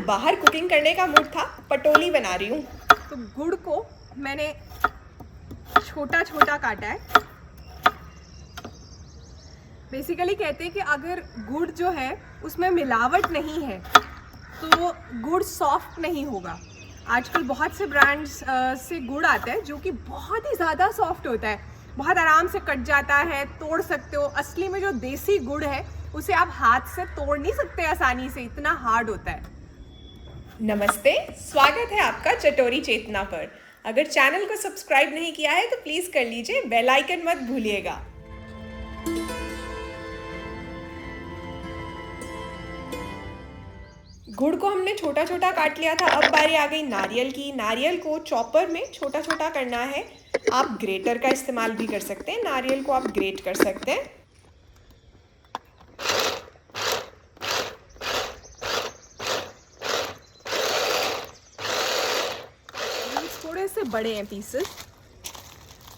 बाहर कुकिंग करने का मूड था, पटोली बना रही हूँ। तो गुड़ को मैंने छोटा छोटा काटा है। बेसिकली कहते हैं कि अगर गुड़ जो है उसमें मिलावट नहीं है तो गुड़ सॉफ्ट नहीं होगा। आजकल बहुत से ब्रांड्स से गुड़ आता है जो कि बहुत ही ज़्यादा सॉफ्ट होता है, बहुत आराम से कट जाता है, तोड़ सकते हो। असली में जो देसी गुड़ है उसे आप हाथ से तोड़ नहीं सकते आसानी से, इतना हार्ड होता है। नमस्ते, स्वागत है आपका चटोरी चेतना पर। अगर चैनल को सब्सक्राइब नहीं किया है तो प्लीज़ कर लीजिए, बेल आइकन मत भूलिएगा। गुड़ को हमने छोटा छोटा काट लिया था। अब बारी आ गई नारियल की। नारियल को चॉपर में छोटा छोटा करना है। आप ग्रेटर का इस्तेमाल भी कर सकते हैं, नारियल को आप ग्रेट कर सकते हैं। थोड़े से बड़े हैं पीसेस,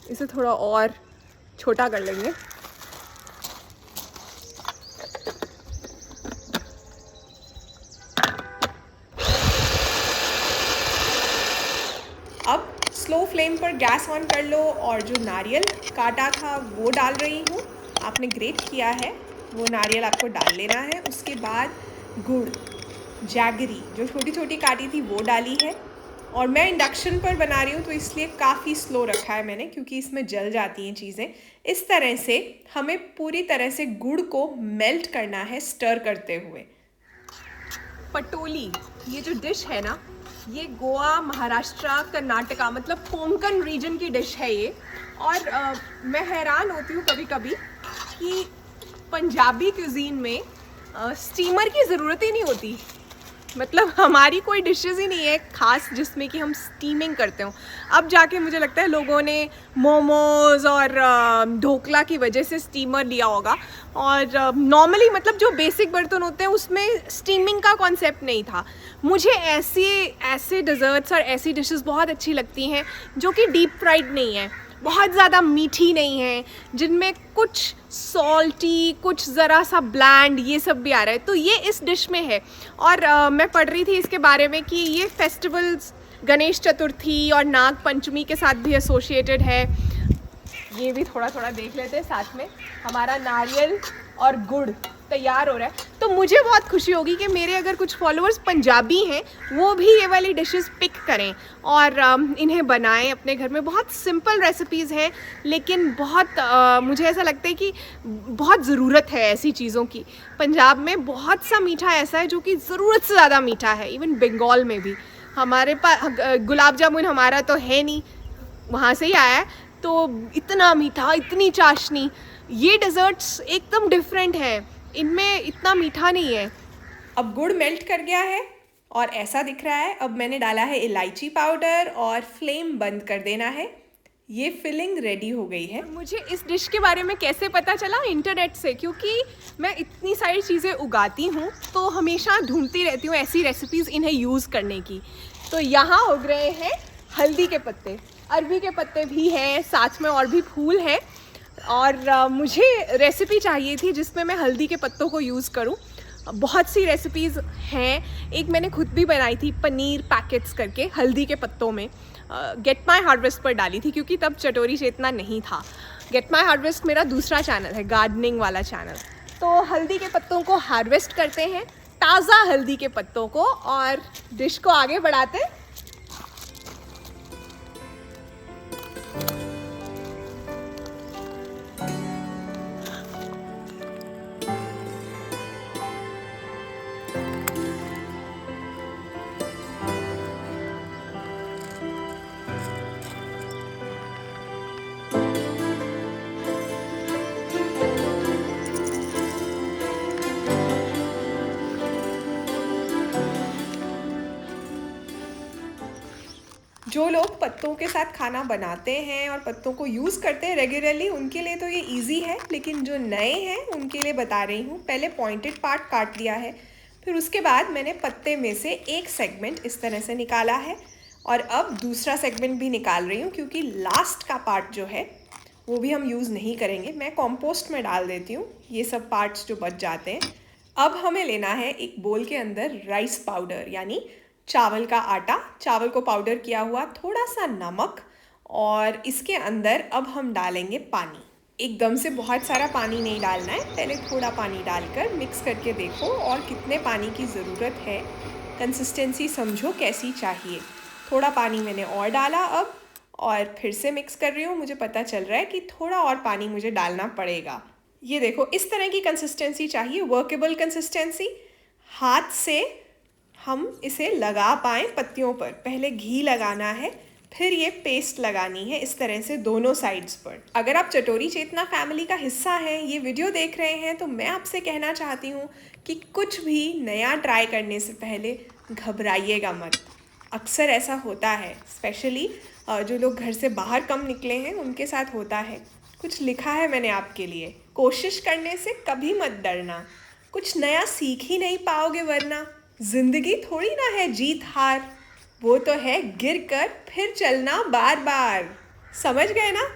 इसे थोड़ा और छोटा कर लेंगे। अब स्लो फ्लेम पर गैस ऑन कर लो और जो नारियल काटा था वो डाल रही हूँ। आपने ग्रेट किया है वो नारियल आपको डाल लेना है। उसके बाद गुड़, जैगरी जो छोटी छोटी काटी थी वो डाली है। और मैं इंडक्शन पर बना रही हूँ तो इसलिए काफ़ी स्लो रखा है मैंने, क्योंकि इसमें जल जाती हैं चीज़ें। इस तरह से हमें पूरी तरह से गुड़ को मेल्ट करना है, स्टर करते हुए। पटोली ये जो डिश है ना, ये गोवा, महाराष्ट्र, कर्नाटका मतलब कोंकण रीजन की डिश है ये। और मैं हैरान होती हूँ कभी कभी कि पंजाबी क्यूजीन में स्टीमर की ज़रूरत ही नहीं होती। मतलब हमारी कोई डिशेस ही नहीं है खास जिसमें कि हम स्टीमिंग करते हो। अब जाके मुझे लगता है लोगों ने मोमोज और ढोकला की वजह से स्टीमर लिया होगा। और नॉर्मली मतलब जो बेसिक बर्तन होते हैं उसमें स्टीमिंग का कॉन्सेप्ट नहीं था। मुझे ऐसे डेजर्ट्स और ऐसी डिशेस बहुत अच्छी लगती हैं जो कि डीप फ्राइड नहीं है, बहुत ज़्यादा मीठी नहीं है, जिनमें कुछ सॉल्टी, कुछ ज़रा सा ब्लैंड, ये सब भी आ रहा है। तो ये इस डिश में है। और मैं पढ़ रही थी इसके बारे में कि ये फेस्टिवल्स गणेश चतुर्थी और नाग पंचमी के साथ भी एसोसिएटेड है। ये भी थोड़ा थोड़ा देख लेते हैं। साथ में हमारा नारियल और गुड़ तैयार हो रहा है। तो मुझे बहुत खुशी होगी कि मेरे अगर कुछ फॉलोअर्स पंजाबी हैं वो भी ये वाली डिशेस पिक करें और इन्हें बनाएं अपने घर में। बहुत सिंपल रेसिपीज़ हैं लेकिन बहुत मुझे ऐसा लगता है कि बहुत ज़रूरत है ऐसी चीज़ों की। पंजाब में बहुत सा मीठा ऐसा है जो कि ज़रूरत से ज़्यादा मीठा है। इवन बंगाल में भी हमारे पास गुलाब जामुन हमारा तो है नहीं, वहाँ से ही आया है, तो इतना मीठा, इतनी चाशनी। ये डेजर्ट्स एकदम डिफरेंट है, इनमें इतना मीठा नहीं है। अब गुड़ मेल्ट कर गया है और ऐसा दिख रहा है। अब मैंने डाला है इलायची पाउडर और फ्लेम बंद कर देना है। ये फिलिंग रेडी हो गई है। मुझे इस डिश के बारे में कैसे पता चला? इंटरनेट से, क्योंकि मैं इतनी सारी चीज़ें उगाती हूँ तो हमेशा ढूंढती रहती हूँ ऐसी रेसिपीज़ इन्हें यूज़ करने की। तो यहाँ उग रहे हैं हल्दी के पत्ते, अरबी के पत्ते भी हैं, साथ में और भी फूल हैं। और मुझे रेसिपी चाहिए थी जिसमें मैं हल्दी के पत्तों को यूज़ करूं। बहुत सी रेसिपीज़ हैं, एक मैंने खुद भी बनाई थी पनीर पैकेट्स करके हल्दी के पत्तों में। गेट माई हार्वेस्ट पर डाली थी क्योंकि तब चटोरी चेतना नहीं था। गेट माई हार्वेस्ट मेरा दूसरा चैनल है, गार्डनिंग वाला चैनल। तो हल्दी के पत्तों को हार्वेस्ट करते हैं, ताज़ा हल्दी के पत्तों को, और डिश को आगे बढ़ाते हैं। जो लोग पत्तों के साथ खाना बनाते हैं और पत्तों को यूज़ करते हैं रेगुलरली, उनके लिए तो ये इजी है, लेकिन जो नए हैं उनके लिए बता रही हूँ। पहले पॉइंटेड पार्ट काट लिया है, फिर उसके बाद मैंने पत्ते में से एक सेगमेंट इस तरह से निकाला है और अब दूसरा सेगमेंट भी निकाल रही हूँ, क्योंकि लास्ट का पार्ट जो है वो भी हम यूज़ नहीं करेंगे। मैं कॉम्पोस्ट में डाल देती हूँ ये सब पार्ट्स जो बच जाते हैं। अब हमें लेना है एक बोल के अंदर राइस पाउडर यानी चावल का आटा, चावल को पाउडर किया हुआ, थोड़ा सा नमक, और इसके अंदर अब हम डालेंगे पानी। एकदम से बहुत सारा पानी नहीं डालना है, पहले थोड़ा पानी डालकर मिक्स करके देखो और कितने पानी की ज़रूरत है, कंसिस्टेंसी समझो कैसी चाहिए। थोड़ा पानी मैंने और डाला अब, और फिर से मिक्स कर रही हूँ। मुझे पता चल रहा है कि थोड़ा और पानी मुझे डालना पड़ेगा। ये देखो, इस तरह की कंसिस्टेंसी चाहिए, वर्केबल कंसिस्टेंसी। हाथ से हम इसे लगा पाएँ पत्तियों पर। पहले घी लगाना है, फिर ये पेस्ट लगानी है इस तरह से दोनों साइड्स पर। अगर आप चटोरी चेतना फैमिली का हिस्सा हैं, ये वीडियो देख रहे हैं, तो मैं आपसे कहना चाहती हूँ कि कुछ भी नया ट्राई करने से पहले घबराइएगा मत। अक्सर ऐसा होता है, स्पेशली जो लोग घर से बाहर कम निकले हैं उनके साथ होता है। कुछ लिखा है मैंने आपके लिए, कोशिश करने से कभी मत डरना, कुछ नया सीख ही नहीं पाओगे वरना। जिंदगी थोड़ी ना है जीत हार, वो तो है गिर कर फिर चलना बार बार। समझ गए ना?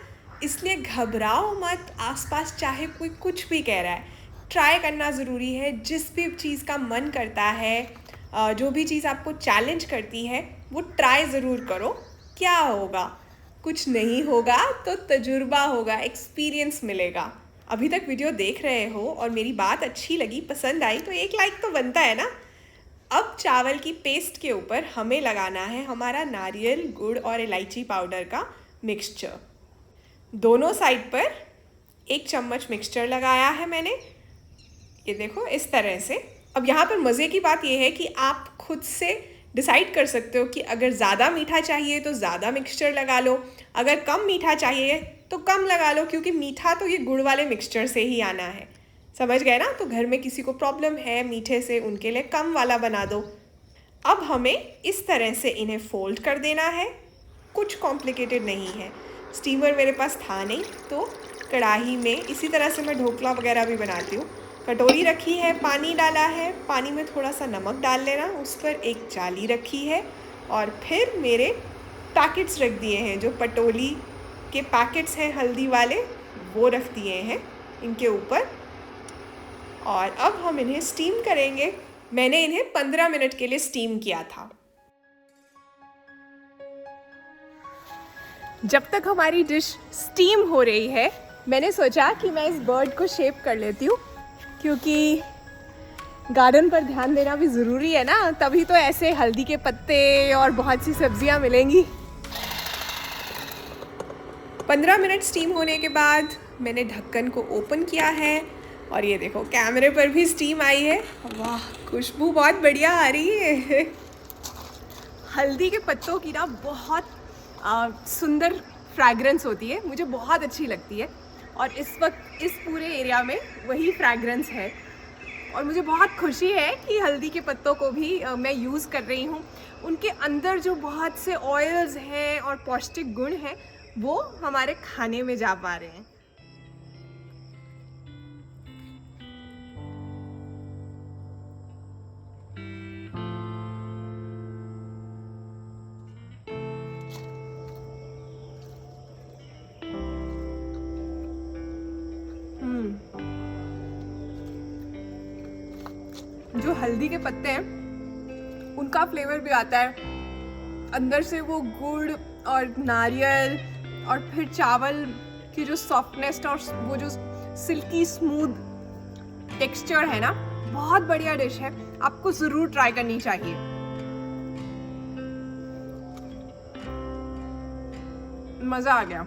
इसलिए घबराओ मत, आसपास चाहे कोई कुछ भी कह रहा है, ट्राई करना ज़रूरी है। जिस भी चीज़ का मन करता है, जो भी चीज़ आपको चैलेंज करती है, वो ट्राई ज़रूर करो। क्या होगा? कुछ नहीं होगा तो तजुर्बा होगा, एक्सपीरियंस मिलेगा। अभी तक वीडियो देख रहे हो और मेरी बात अच्छी लगी, पसंद आई, तो एक लाइक तो बनता है ना। अब चावल की पेस्ट के ऊपर हमें लगाना है हमारा नारियल, गुड़ और इलायची पाउडर का मिक्सचर। दोनों साइड पर 1 चम्मच मिक्सचर लगाया है मैंने, ये देखो इस तरह से। अब यहाँ पर मज़े की बात यह है कि आप खुद से डिसाइड कर सकते हो कि अगर ज़्यादा मीठा चाहिए तो ज़्यादा मिक्सचर लगा लो, अगर कम मीठा चाहिए तो कम लगा लो, क्योंकि मीठा तो ये गुड़ वाले मिक्सचर से ही आना है। समझ गए ना? तो घर में किसी को प्रॉब्लम है मीठे से, उनके लिए कम वाला बना दो। अब हमें इस तरह से इन्हें फोल्ड कर देना है, कुछ कॉम्प्लिकेटेड नहीं है। स्टीमर मेरे पास था नहीं, तो कढ़ाई में इसी तरह से मैं ढोकला वगैरह भी बनाती हूँ। कटोरी रखी है, पानी डाला है, पानी में थोड़ा सा नमक डाल लेना, उस पर एक जाली रखी है, और फिर मेरे पैकेट्स रख दिए हैं, जो पटोली के पैकेट्स हैं हल्दी वाले, वो रख दिए हैं इनके ऊपर। और अब हम इन्हें स्टीम करेंगे। मैंने इन्हें 15 मिनट के लिए स्टीम किया था। जब तक हमारी डिश स्टीम हो रही है, मैंने सोचा कि मैं इस बर्ड को शेप कर लेती हूँ, क्योंकि गार्डन पर ध्यान देना भी ज़रूरी है ना, तभी तो ऐसे हल्दी के पत्ते और बहुत सी सब्जियाँ मिलेंगी। 15 मिनट स्टीम होने के बाद मैंने ढक्कन को ओपन किया है, और ये देखो कैमरे पर भी स्टीम आई है। वाह, खुशबू बहुत बढ़िया आ रही है। हल्दी के पत्तों की ना बहुत सुंदर फ्रैग्रेंस होती है, मुझे बहुत अच्छी लगती है, और इस वक्त इस पूरे एरिया में वही फ्रैग्रेंस है। और मुझे बहुत खुशी है कि हल्दी के पत्तों को भी मैं यूज़ कर रही हूँ। उनके अंदर जो बहुत से ऑयल्स हैं और पौष्टिक गुण हैं, वो हमारे खाने में जा पा रहे हैं। जो हल्दी के पत्ते हैं उनका फ्लेवर भी आता है अंदर से, वो गुड़ और नारियल और फिर चावल की जो सॉफ्टनेस और वो जो सिल्की स्मूथ टेक्सचर है ना, बहुत बढ़िया डिश है, आपको ज़रूर ट्राई करनी चाहिए। मज़ा आ गया।